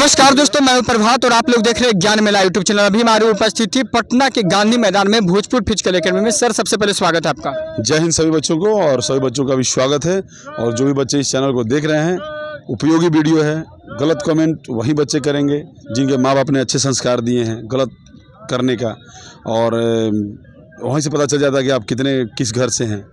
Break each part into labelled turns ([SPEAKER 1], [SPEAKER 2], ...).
[SPEAKER 1] नमस्कार दोस्तों, मैं प्रभात और आप लोग देख रहे हैं ज्ञान मेला यूट्यूब चैनल। अभी हमारी उपस्थिति पटना के गांधी मैदान में भोजपुर फिजिकल एकेडमी में। सर, सबसे पहले स्वागत है आपका।
[SPEAKER 2] जय हिंद सभी बच्चों को, और सभी बच्चों का भी स्वागत है। और जो भी बच्चे इस चैनल को देख रहे हैं, उपयोगी वीडियो है। गलत कमेंट वही बच्चे करेंगे जिनके माँ बाप ने अच्छे संस्कार दिए हैं गलत करने का, और वहीं से पता चल जाता है कि आप कितने किस घर से हैं।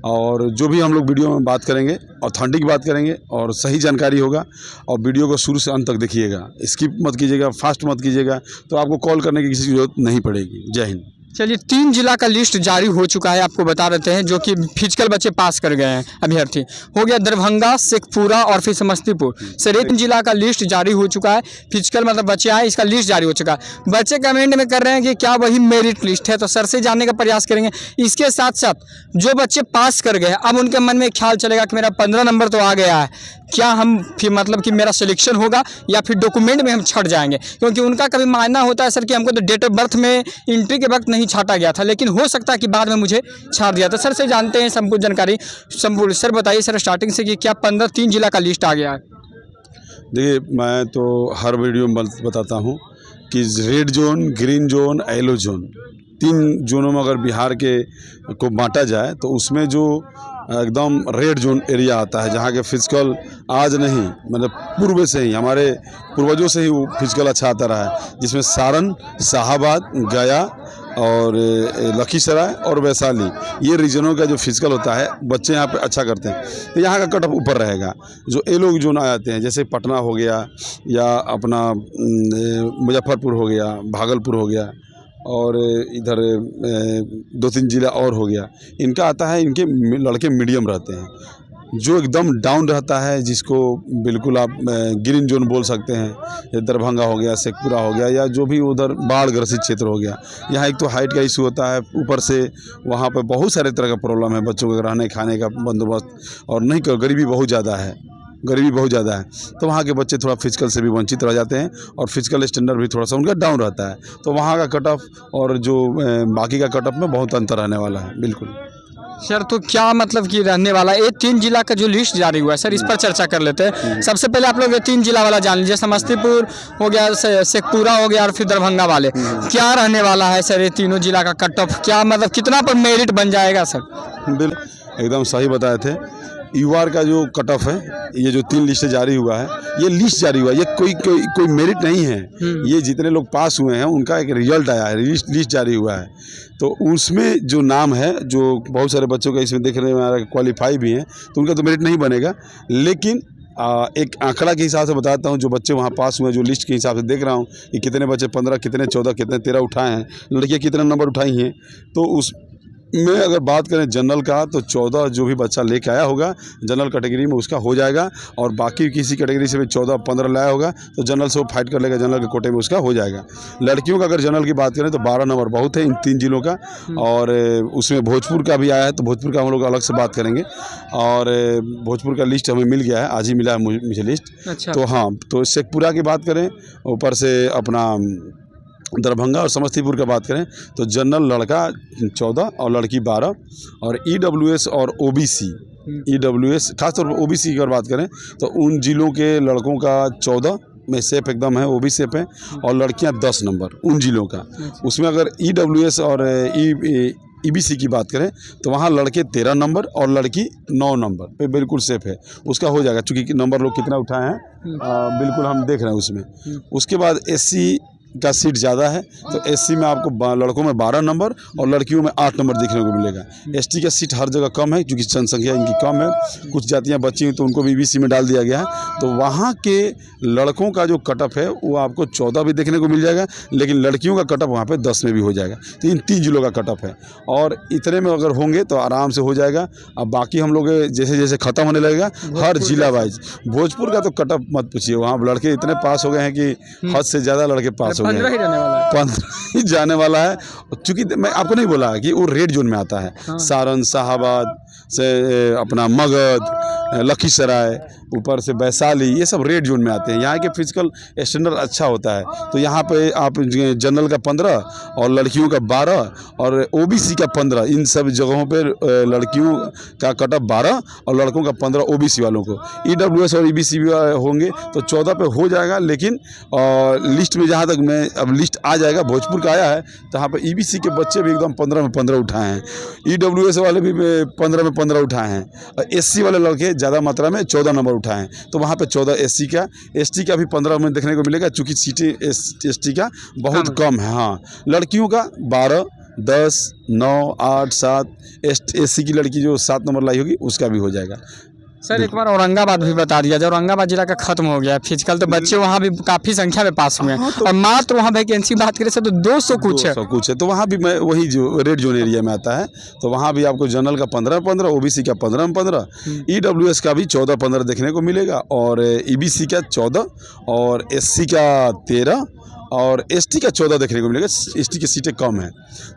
[SPEAKER 2] और जो भी हम लोग वीडियो में बात करेंगे ऑथेंटिक बात करेंगे और सही जानकारी होगा। और वीडियो को शुरू से अंत तक देखिएगा, स्किप मत कीजिएगा, फास्ट मत कीजिएगा, तो आपको कॉल करने की किसी जरूरत नहीं पड़ेगी। जय हिंद।
[SPEAKER 1] चलिए, 3 जिला का लिस्ट जारी हो चुका है, आपको बता देते हैं, जो कि फिजिकल बच्चे पास कर गए हैं। अभ्यर्थी हो गया दरभंगा, शेखपुरा और फिर समस्तीपुर। सर, 3 जिला का लिस्ट जारी हो चुका है। फिजिकल मतलब बच्चे आए, इसका लिस्ट जारी हो चुका है। बच्चे कमेंट में कर रहे हैं कि क्या वही मेरिट लिस्ट है, तो सर से जानने का प्रयास करेंगे। इसके साथ साथ जो बच्चे पास कर गए, अब उनके मन में ख्याल चलेगा कि मेरा 15 नंबर तो आ गया है, क्या हम फिर मतलब कि मेरा सिलेक्शन होगा या फिर डॉक्यूमेंट में हम छट जाएंगे। क्योंकि उनका कभी मानना होता है सर कि हमको तो डेट ऑफ बर्थ में एंट्री के वक्त नहीं छाटा गया था, लेकिन हो सकता है कि बाद में मुझे छाट दिया था। सर से जानते हैं संपूर्ण जानकारी संपूर्ण। सर बताइए सर स्टार्टिंग से कि क्या 3 जिला का लिस्ट आ गया है।
[SPEAKER 2] देखिए, मैं तो हर वीडियो में बताता हूँ कि red zone, green zone, yellow zone, 3 जोनों में अगर बिहार के को बांटा जाए तो उसमें जो एकदम रेड जोन एरिया आता है, जहाँ के फिजिकल आज नहीं मतलब पूर्व से ही, हमारे पूर्वजों से ही वो फिजिकल अच्छा आता रहा है, जिसमें सारण, शाहाबाद, गया और लखीसराय और वैशाली, ये रीजनों का जो फिजिकल होता है बच्चे यहाँ पे अच्छा करते हैं, तो यहाँ का कट ऑफ ऊपर रहेगा। जो येलो जोन आ जाते हैं, जैसे पटना हो गया या अपना मुजफ्फरपुर हो गया, भागलपुर हो गया, और इधर 2-3 जिला और हो गया, इनका आता है, इनके लड़के मीडियम रहते हैं। जो एकदम डाउन रहता है, जिसको बिल्कुल आप ग्रीन जोन बोल सकते हैं, या दरभंगा हो गया, शेखपुरा हो गया, या जो भी उधर बाढ़ ग्रसित क्षेत्र हो गया। यहाँ एक तो हाइट का इशू होता है, ऊपर से वहाँ पर बहुत सारे तरह का प्रॉब्लम है, बच्चों के रहने खाने का बंदोबस्त, और नहीं गरीबी बहुत ज़्यादा है, तो वहाँ के बच्चे थोड़ा फिजिकल से भी वंचित रह जाते हैं, और फिजिकल स्टैंडर्ड भी थोड़ा सा उनका डाउन रहता है। तो वहाँ का कट ऑफ और जो बाकी का कट ऑफ में बहुत अंतर रहने वाला है। बिल्कुल
[SPEAKER 1] सर, तो क्या मतलब कि रहने वाला है 3 जिला का जो लिस्ट जारी हुआ है, सर इस पर चर्चा कर लेते हैं। सबसे पहले आप लोग ये 3 जिला वाला जान लीजिए, समस्तीपुर हो गया, शेखपुरा हो गया और फिर दरभंगा वाले। क्या रहने वाला है सर ये तीनों जिला का कट ऑफ, क्या मतलब कितना पर मेरिट बन जाएगा सर?
[SPEAKER 2] बिल्कुल एकदम सही बताए थे। यूआर का जो कट ऑफ है, ये जो 3 लिस्ट जारी हुआ है, ये लिस्ट जारी हुआ है, ये कोई मेरिट नहीं है। ये जितने लोग पास हुए हैं उनका एक रिजल्ट आया है, लिस्ट जारी हुआ है। तो उसमें जो नाम है, जो बहुत सारे बच्चों का इसमें देखने में आ रहा है क्वालिफाई भी हैं, तो उनका तो मेरिट नहीं बनेगा। लेकिन एक आंकड़ा के हिसाब से बताता हूँ, जो बच्चे वहाँ पास हुए, जो लिस्ट के हिसाब से देख रहा हूँ कि कितने बच्चे 15, कितने 14, कितने 13 उठाए हैं, लड़कियाँ कितने नंबर उठाई हैं। तो उस में अगर बात करें जनरल का, तो 14 जो भी बच्चा लेके आया होगा जनरल कैटेगरी में उसका हो जाएगा, और बाकी किसी कैटेगरी से भी 14-15 लाया होगा तो जनरल से वो फाइट कर लेगा, जनरल के कोटे में उसका हो जाएगा। लड़कियों का अगर जनरल की बात करें तो 12 नंबर बहुत है इन 3 जिलों का, और उसमें भोजपुर का भी आया है, तो भोजपुर का हम लोग अलग से बात करेंगे। और भोजपुर का लिस्ट हमें मिल गया है, आज ही मिला है मुझे लिस्ट।
[SPEAKER 1] अच्छा।
[SPEAKER 2] तो हाँ, तो शेखपुरा की बात करें, ऊपर से अपना दरभंगा और समस्तीपुर का बात करें तो जनरल लड़का 14 और लड़की 12, और ईडब्ल्यूएस और ओबीसी, ईडब्ल्यूएस खासतौर पर ओबीसी की अगर बात करें तो उन जिलों के लड़कों का 14 में सेफ एकदम है, वो भी सेफ है, और लड़कियां 10 नंबर उन जिलों का। उसमें अगर ईडब्ल्यूएस और ईबीसी की बात करें तो वहाँ लड़के 13 नंबर और लड़की 9 नंबर पे बिल्कुल सेफ है, उसका हो जाएगा, चूँकि नंबर लोग कितना उठाए हैं बिल्कुल हम देख रहे हैं उसमें। उसके बाद एससी का सीट ज़्यादा है, तो एससी में आपको लड़कों में 12 नंबर और लड़कियों में 8 नंबर देखने को मिलेगा। एसटी का सीट हर जगह कम है, क्योंकि जनसंख्या इनकी कम है, कुछ जातियां बची हैं तो उनको भी ईबीसी में डाल दिया गया है। तो वहाँ के लड़कों का जो कट ऑफ है वो आपको 14 भी देखने को मिल जाएगा, लेकिन लड़कियों का कट ऑफ वहाँ पर 10 में भी हो जाएगा। तो इन 3 जिलों का कट ऑफ है, और इतने में अगर होंगे तो आराम से हो जाएगा। अब बाकी हम लोग जैसे जैसे ख़त्म होने लगेगा हर जिला वाइज, भोजपुर का तो कट ऑफ मत पूछिए, वहाँ लड़के इतने पास हो गए हैं कि हद से ज़्यादा लड़के पास हो गए,
[SPEAKER 1] 15
[SPEAKER 2] ही जाने वाला है। चूँकि मैं आपको नहीं बोला कि वो रेड जोन में आता है, सारण, शाहाबाद, से अपना मगध, लखीसराय, ऊपर से वैशाली, ये सब रेड जोन में आते हैं। यहाँ के फिजिकल स्टैंडर्ड अच्छा होता है। तो यहाँ पे आप जनरल का 15 और लड़कियों का 12 और ओबीसी का 15, इन सब जगहों पे लड़कियों का कटअप 12 और लड़कों का 15 ओबीसी वालों को। ईडब्ल्यूएस और ईबीसी होंगे तो 14 पे हो जाएगा। लेकिन लिस्ट में जहाँ तक मैं अब लिस्ट आ जाएगा, भोजपुर का आया है, तो यहाँ पर ईबीसी के बच्चे भी एकदम 15 में 15 उठाए हैं, ईडब्ल्यूएस वाले भी 15 में 15 उठाए हैं, और एससी वाले लड़के ज़्यादा मात्रा में 14 नंबर उठाए हैं। तो वहाँ पे 14 एससी का, एसटी का भी 15 में देखने को मिलेगा, चूँकि सीटें एसटी का बहुत कम है। हाँ, लड़कियों का 12, 10, 9, 8, 7, एससी की लड़की जो 7 नंबर लाई होगी उसका भी हो जाएगा।
[SPEAKER 1] सर एक बार औरंगाबाद भी बता दिया जाए। औरंगाबाद जिला का खत्म हो गया फिजिकल, तो बच्चे वहाँ भी काफ़ी संख्या में पास हुए हैं। और मात्र वहाँ वैकेंसी बात करें तो 200 कुछ है।
[SPEAKER 2] तो वहाँ भी मैं वही जो रेड जोन एरिया में आता है, तो वहाँ भी आपको जनरल का 15-15, ओबीसी का 15-15, ईडब्ल्यूएस का भी 14-15 देखने को मिलेगा, और ईबीसी का 14 और एससी का 13 और एसटी का 14 देखने को मिलेगा। एसटी की सीटें कम है,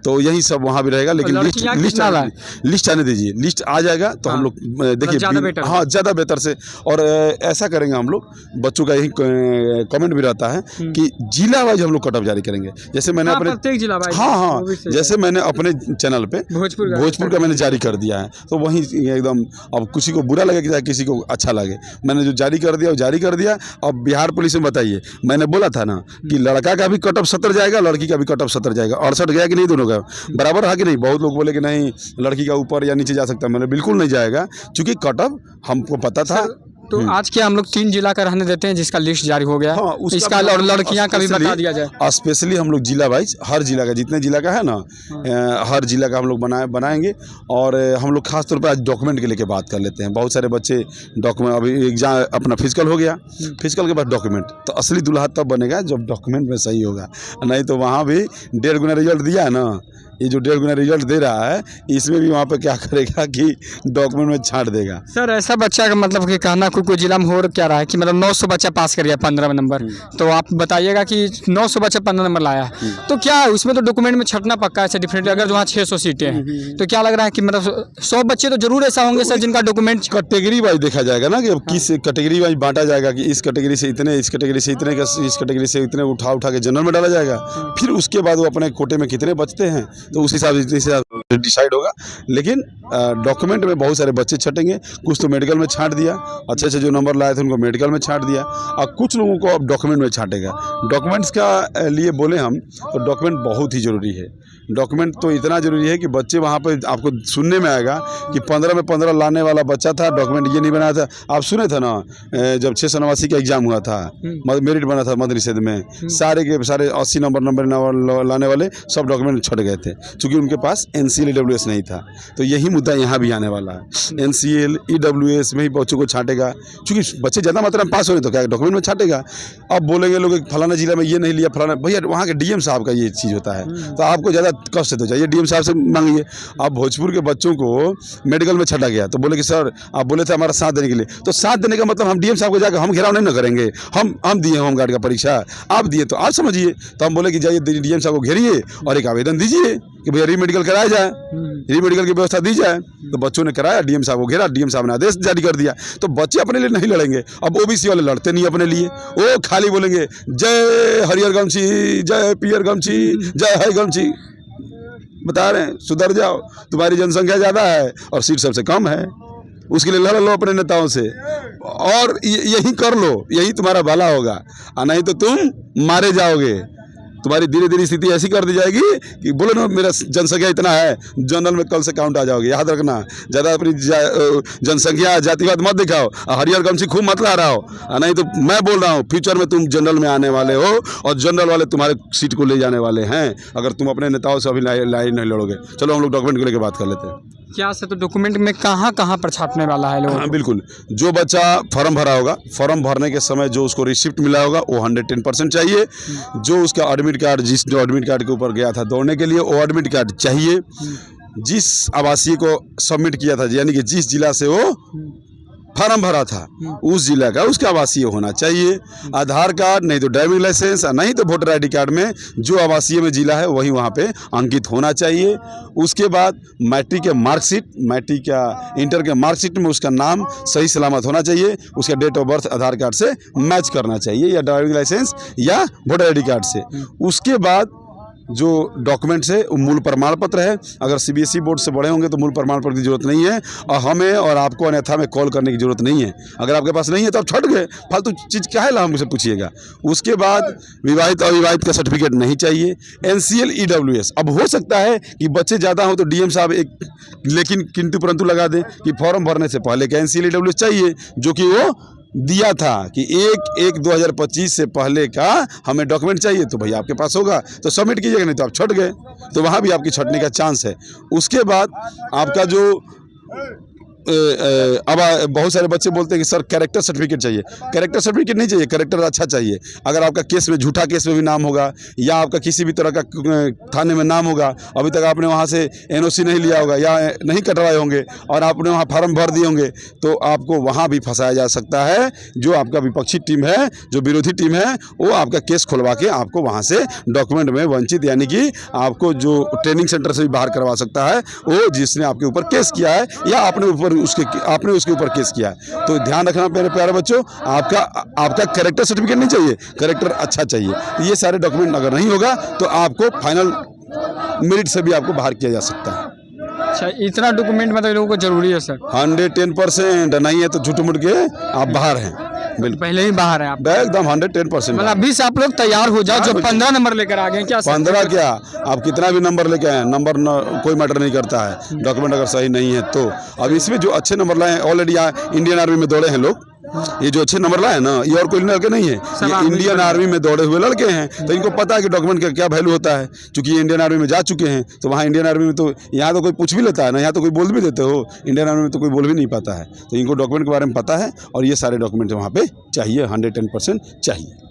[SPEAKER 2] तो यही सब वहाँ भी रहेगा। लेकिन लिस्ट आने दीजिए, लिस्ट आ जाएगा तो हम लोग देखिए, हाँ ज़्यादा बेहतर से। और ऐसा करेंगे हम लोग, बच्चों का यही कमेंट भी रहता है कि जिला वाइज हम लोग कटअप जारी करेंगे। जैसे मैंने अपने जिला वाइज, हाँ, जैसे मैंने अपने चैनल पे भोजपुर का मैंने जारी कर दिया है, तो वहीं एकदम, अब किसी को बुरा लगे कि किसी को अच्छा लगे, मैंने जो जारी कर दिया वो जारी कर दिया। अब बिहार पुलिस में बताइए, मैंने बोला था ना कि लड़का का भी कटअप 70 जाएगा, लड़की का भी कटअप 70 जाएगा। 68 गया कि नहीं, दोनों का बराबर है कि नहीं? बहुत लोग बोले कि नहीं लड़की का ऊपर या नीचे जा सकता है, मैंने बिल्कुल नहीं जाएगा, क्योंकि कटअप हमको पता था।
[SPEAKER 1] तो आज के हम लोग 3 जिला का रहने देते हैं जिसका लिस्ट जारी हो गया। हाँ, इसका और लड़कियां का भी बता दिया जाए।
[SPEAKER 2] स्पेशली हम लोग जिला वाइज, हर जिला का, जितने जिला का है ना, हर जिला का हम लोग बनाएंगे। और हम लोग खास तौर पर आज डॉक्यूमेंट के लेके बात कर लेते हैं। बहुत सारे बच्चे डॉक्यूमेंट, अभी एग्जाम अपना फिजिकल हो गया, फिजिकल के बाद डॉक्यूमेंट, तो असली दूल्हा तब बनेगा जब डॉक्यूमेंट में सही होगा। नहीं तो वहाँ भी 1.5 गुना रिजल्ट दिया है ना, ये जो 1.5 गुना रिजल्ट दे रहा है, इसमें भी वहाँ पे क्या करेगा कि डॉक्यूमेंट में छांट देगा।
[SPEAKER 1] सर ऐसा बच्चा का मतलब कि कहना कोई जिला में हो क्या रहा है कि मतलब 900 बच्चा पास कर गया 15 नंबर, तो आप बताइएगा कि 900 बच्चा 15 नंबर लाया, तो क्या उसमें तो डॉक्यूमेंट में छटना पक्का है डिफरेंटली। अगर वहाँ 600 सीटें हैं तो क्या लग रहा है कि मतलब 100 बच्चे तो जरूर ऐसा होंगे सर जिनका डॉक्यूमेंट
[SPEAKER 2] कैटेगरी वाइज देखा जाएगा ना, कि किस कैटेगरी वाइज बांटा जाएगा, कि इस कैटेगरी से इतने, इस कैटेगरी से इतने, इस कैटेगरी से इतने उठा के जनरल में डाला जाएगा। फिर उसके बाद वो अपने कोटे में कितने बचते हैं तो उस हिसाब से डिसाइड होगा। लेकिन डॉक्यूमेंट में बहुत सारे बच्चे छटेंगे, कुछ तो मेडिकल में छांट दिया, अच्छे जो नंबर लाए थे उनको मेडिकल में छांट दिया, और कुछ लोगों को अब डॉक्यूमेंट में छांटेगा। डॉक्यूमेंट्स का लिए बोले हम तो डॉक्यूमेंट बहुत ही ज़रूरी है। डॉक्यूमेंट तो इतना ज़रूरी है कि बच्चे वहाँ पे आपको सुनने में आएगा कि 15 में 15 लाने वाला बच्चा था, डॉक्यूमेंट ये नहीं बनाया था। आप सुने थे ना, जब 689 का एग्ज़ाम हुआ था, मेरिट बना था मध्य निषेध में, सारे के सारे 80 नंबर लाने वाले सब डॉक्यूमेंट छट गए थे, क्योंकि उनके पास NCL EWS नहीं था। तो यही मुद्दा यहाँ भी आने वाला है। NCL EWS में ही बच्चों को छांटेगा, क्योंकि बच्चे ज़्यादा मात्रा में पास हो रहे तो क्या डॉक्यूमेंट में छांटेगा। अब बोलेंगे लोग फलाना जिला में ये नहीं लिया, फलाना, भैया वहाँ के DM साहब का ये चीज़ होता है, तो आपको ज़्यादा कष्ट तो चाहिए DM साहब से मांगिए। आप भोजपुर के बच्चों को मेडिकल में छटा गया तो बोले कि सर आप बोले थे हमारा साथ देने के लिए, तो साथ देने का मतलब हम DM साहब को जाकर हम घेराव नहीं ना करेंगे। हम दिए होमगार्ड का परीक्षा, आप दिए तो आप समझिए, तो हम बोले कि जाइए DM साहब को घेरिए और एक आवेदन दीजिए कि भैया रीमेडिकल कराया जाए, रीमेडिकल की व्यवस्था दी जाए। तो बच्चों ने कराया, DM साहब को घेरा, DM साहब ने आदेश जारी कर दिया। तो बच्चे अपने लिए नहीं लड़ेंगे। अब OBC वाले लड़ते नहीं अपने लिए, वो खाली बोलेंगे जय हरियर गमछी, जय पियर गमछी, जय है गमछी। बता रहे हैं सुधर जाओ, तुम्हारी जनसंख्या ज़्यादा है और सीट सबसे कम है, उसके लिए लड़ लो अपने नेताओं से और यही कर लो, यही तुम्हारा भला होगा। नहीं तो तुम मारे जाओगे। तुम्हारी धीरे धीरे स्थिति ऐसी कर दी जाएगी कि बोलो ना मेरा जनसंख्या इतना है, जनरल में कल से काउंट आ जाओगे। याद रखना, ज़्यादा अपनी जनसंख्या जातिवाद मत दिखाओ, हरियर गमछी खूब मत ला रहा हो, नहीं तो मैं बोल रहा हूँ फ्यूचर में तुम जनरल में आने वाले हो और जनरल वाले तुम्हारे सीट को ले जाने वाले हैं, अगर तुम अपने नेताओं से अभी लाइन नहीं लड़ोगे। चलो हम लोग डॉक्यूमेंट को लेकर बात कर लेते हैं।
[SPEAKER 1] क्या सर, तो डॉक्यूमेंट में कहाँ पर छापने वाला है लोग?
[SPEAKER 2] हाँ बिल्कुल, जो बच्चा फॉर्म भरा होगा, फॉर्म भरने के समय जो उसको रिसिप्ट मिला होगा वो 110% चाहिए। जो उसका एडमिट कार्ड, जो एडमिट कार्ड के ऊपर गया था दौड़ने के लिए, वो एडमिट कार्ड चाहिए। जिस आवासीय को सबमिट किया था, यानी कि जिस जिला से वो फार्म भरा था उस जिला का, उसका आवासीय होना चाहिए। आधार कार्ड नहीं तो ड्राइविंग लाइसेंस, नहीं तो वोटर आईडी कार्ड में जो आवासीय में जिला है वही वहाँ पे अंकित होना चाहिए। उसके बाद मैट्रिक के मार्कशीट, मैट्रिक या इंटर के मार्कशीट में उसका नाम सही सलामत होना चाहिए, उसका date of birth Aadhaar card से मैच करना चाहिए या ड्राइविंग लाइसेंस या वोटर आईडी कार्ड से। उसके बाद जो डॉक्यूमेंट्स है वो मूल प्रमाण पत्र है। अगर सीबीएसई बोर्ड से बड़े होंगे तो मूल प्रमाण पत्र की जरूरत नहीं है, और हमें और आपको अन्यथा में कॉल करने की जरूरत नहीं है। अगर आपके पास नहीं है तो आप छट गए, फालतू चीज़ क्या है ला मुझसे पूछिएगा। उसके बाद विवाहित अविवाहित का सर्टिफिकेट नहीं चाहिए। NCL EWS, अब हो सकता है कि बच्चे ज़्यादा हो तो DM साहब एक लेकिन किंतु परंतु लगा दें कि फॉर्म भरने से पहले का NCL EWS चाहिए, जो कि वो दिया था कि 1/1/2025 से पहले का हमें डॉक्यूमेंट चाहिए। तो भैया आपके पास होगा तो सबमिट कीजिएगा, नहीं तो आप छट गए, तो वहाँ भी आपकी छटने का चांस है। उसके बाद आपका जो अब बहुत सारे बच्चे बोलते हैं कि सर कैरेक्टर सर्टिफिकेट चाहिए। कैरेक्टर सर्टिफिकेट नहीं चाहिए, कैरेक्टर अच्छा चाहिए। अगर आपका केस में झूठा केस में भी नाम होगा या आपका किसी भी तरह का थाने में नाम होगा, अभी तक आपने वहाँ से NOC नहीं लिया होगा या नहीं कटवाए होंगे और आपने वहाँ फार्म भर दिए होंगे, तो आपको वहाँ भी फंसाया जा सकता है। जो आपका विपक्षी टीम है, जो विरोधी टीम है, वो आपका केस खुलवा के आपको वहाँ से डॉक्यूमेंट में वंचित, यानी कि आपको जो ट्रेनिंग सेंटर से भी बाहर करवा सकता है, वो जिसने आपके ऊपर केस किया है या आपने उसके ऊपर केस किया है। तो ध्यान रखना मेरे प्यारे बच्चों, आपका कैरेक्टर सर्टिफिकेट नहीं चाहिए, कैरेक्टर अच्छा चाहिए। ये सारे डॉक्यूमेंट अगर नहीं होगा तो आपको फाइनल मेरिट से भी आपको बाहर किया जा सकता है।
[SPEAKER 1] अच्छा, इतना डॉक्यूमेंट मतलब लोगों को जरूरी है सर?
[SPEAKER 2] 110% नहीं है तो झूठ मूठ के आप बाहर हैं, बिल्कुल
[SPEAKER 1] पहले ही बाहर है आप,
[SPEAKER 2] एकदम 110%।
[SPEAKER 1] मतलब अभी से आप लोग तैयार हो जाओ। जो 15 नंबर लेकर आ गए क्या?
[SPEAKER 2] 15 क्या, आप कितना भी नंबर लेके आए, नंबर कोई मैटर नहीं करता है, डॉक्यूमेंट अगर सही नहीं है तो। अब इसमें जो अच्छे नंबर लाए हैं, ऑलरेडी इंडियन आर्मी में दौड़े हैं लोग, ये जो अच्छे नंबर लाए ना, ये और कोई लड़के नहीं है, ये इंडियन आर्मी में दौड़े हुए लड़के हैं। तो इनको पता है कि डॉक्यूमेंट का क्या वैल्यू होता है, क्योंकि ये इंडियन आर्मी में जा चुके हैं। तो वहाँ इंडियन आर्मी में तो यहाँ तो कोई पूछ भी लेता है ना, यहाँ तो कोई बोल भी देते हो, इंडियन आर्मी में तो कोई बोल भी नहीं पाता है। तो इनको डॉक्यूमेंट के बारे में पता है और ये सारे डॉक्यूमेंट वहाँ पे चाहिए, 110% चाहिए।